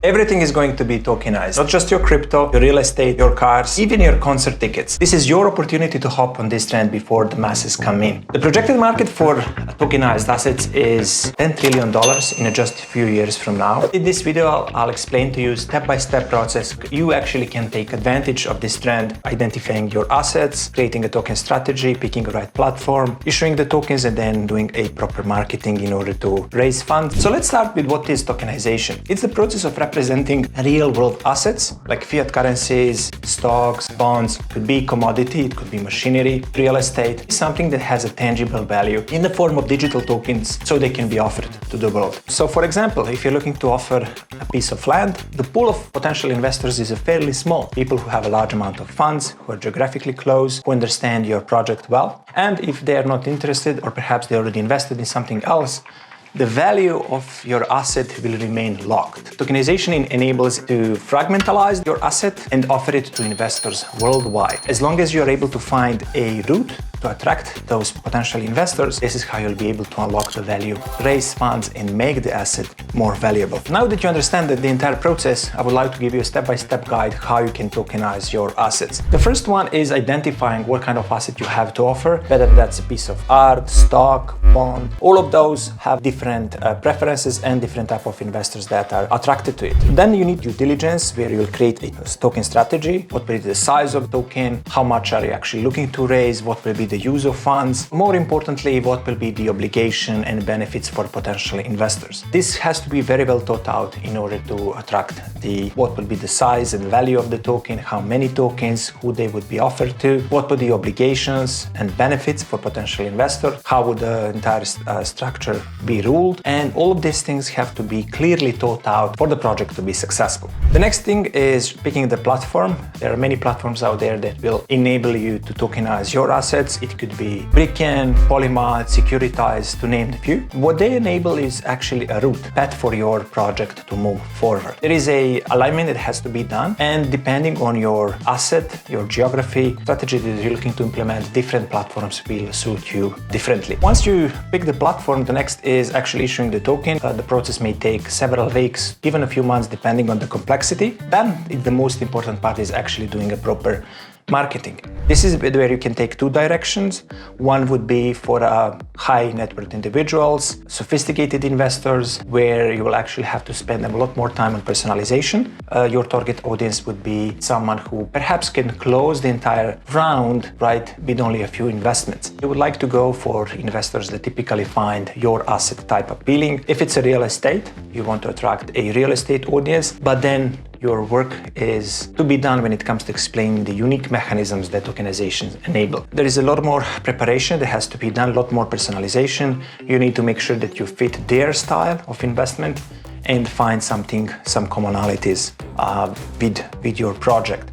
Everything is going to be tokenized, not just your crypto, your real estate, your cars, even your concert tickets. This is your opportunity to hop on this trend before the masses come in. The projected market for tokenized assets is $10 trillion in just a few years from now. In this video, I'll explain to you step-by-step process. You actually can take advantage of this trend, identifying your assets, creating a token strategy, picking the right platform, issuing the tokens, and then doing a proper marketing in order to raise funds. So let's start with what is tokenization. It's the process of representing real-world assets like fiat currencies, stocks, bonds. It could be commodity, it could be machinery, real estate. It's something that has a tangible value in the form of digital tokens so they can be offered to the world. So for example, if you're looking to offer a piece of land, the pool of potential investors is fairly small. People who have a large amount of funds, who are geographically close, who understand your project well. And if they are not interested, or perhaps they already invested in something else, the value of your asset will remain locked. Tokenization enables to fragmentalize your asset and offer it to investors worldwide. As long as you're able to find a route to attract those potential investors, this is how you'll be able to unlock the value, raise funds, and make the asset more valuable. Now that you understand the entire process, I would like to give you a step-by-step guide how you can tokenize your assets. The first one is identifying what kind of asset you have to offer, whether that's a piece of art, stock, bond. All of those have different preferences and different type of investors that are attracted to it. Then you need due diligence, where you'll create a token strategy. What will be the size of the token? How much are you actually looking to raise? What will be the use of funds? More importantly, what will be the obligation and benefits for potential investors? This has to be very well thought out in order to attract what will be the size and value of the token, how many tokens, who they would be offered to, what would the obligations and benefits for potential investor, how would the entire structure be ruled, and all of these things have to be clearly thought out for the project to be successful. The next thing is picking the platform. There are many platforms out there that will enable you to tokenize your assets. It could be Bricken, Polymath, Securitize, to name a few. What they enable is actually a route, path for your project to move forward. There is a alignment that has to be done, and depending on your asset, your geography, strategy that you're looking to implement, different platforms will suit you differently. Once you pick the platform, the next is actually issuing the token. The process may take several weeks, even a few months, depending on the complexity. Then the most important part is actually doing a proper marketing. This is where you can take two directions. One would be for high net worth individuals, sophisticated investors, where you will actually have to spend a lot more time on personalization. Your target audience would be someone who perhaps can close the entire round, right, with only a few investments. You would like to go for investors that typically find your asset type appealing. If it's a real estate, you want to attract a real estate audience, but then your work is to be done when it comes to explaining the unique mechanisms that tokenization enable. There is a lot more preparation that has to be done, a lot more personalization. You need to make sure that you fit their style of investment and find some commonalities with your project.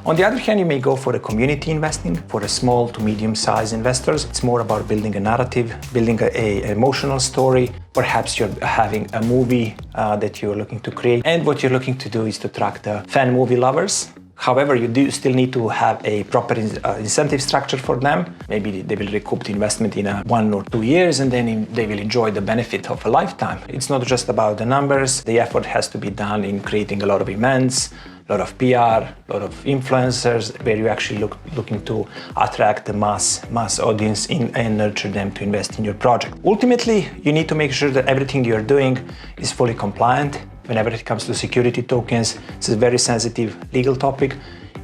On the other hand, you may go for a community investing. For a small to medium-sized investors, it's more about building a narrative, building an emotional story. Perhaps you're having a movie that you're looking to create, and what you're looking to do is to attract the fan movie lovers. However, you do still need to have a proper incentive structure for them. Maybe they will recoup the investment in 1 or 2 years, and then they will enjoy the benefit of a lifetime. It's not just about the numbers. The effort has to be done in creating a lot of events, a lot of PR, a lot of influencers, where you actually looking to attract the mass audience and nurture them to invest in your project. Ultimately, you need to make sure that everything you're doing is fully compliant. Whenever it comes to security tokens, it's a very sensitive legal topic.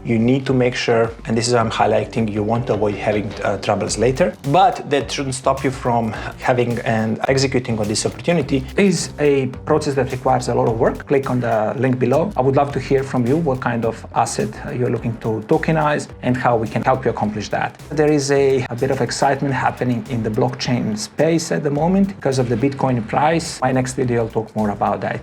You need to make sure, and this is what I'm highlighting, you want to avoid having troubles later, but that shouldn't stop you from having and executing on this opportunity. It is a process that requires a lot of work. Click on the link below. I would love to hear from you what kind of asset you're looking to tokenize and how we can help you accomplish that. There is a bit of excitement happening in the blockchain space at the moment because of the Bitcoin price. My next video will talk more about that.